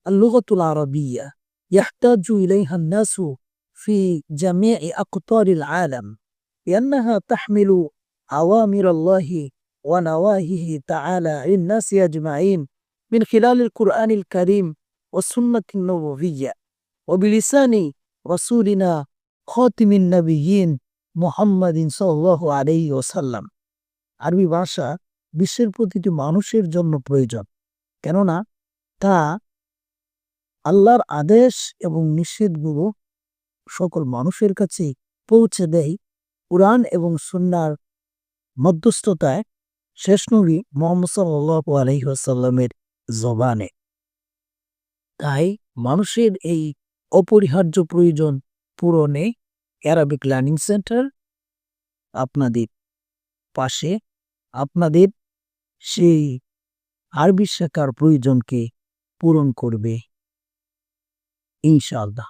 اللغة العربية يحتاج إليها الناس في جميع أقطار العالم لأنها تحمل أوامر الله ونواهيه تعالى للناس أجمعين من خلال القرآن الكريم والسنة النبوية وبلسان رسولنا خاتم النبيين মুহাম্মদ সাল্লাল্লাহু আলাইহি ওয়াসাল্লাম। আরবি ভাষা বিশ্বের প্রতিটি মানুষের জন্য প্রয়োজন, কেননা তা আল্লাহর আদেশ এবং নিষেধগুলো সকল মানুষের কাছে পৌঁছে দেয় কুরআন এবং সুন্নাহর মধ্যস্থতায় শেষ নবী মুহাম্মদ সাল্লাল্লাহু আলাইহি ওয়াসাল্লামের জবানে। তাই মানুষের এই অপরিহার্য প্রয়োজন পূরণে অ্যারাবিক লার্নিং সেন্টার আপনাদের পাশে আপনাদের সেই আরবি শেখার প্রয়োজনকে পূরণ করবে ইনশাআল্লাহ।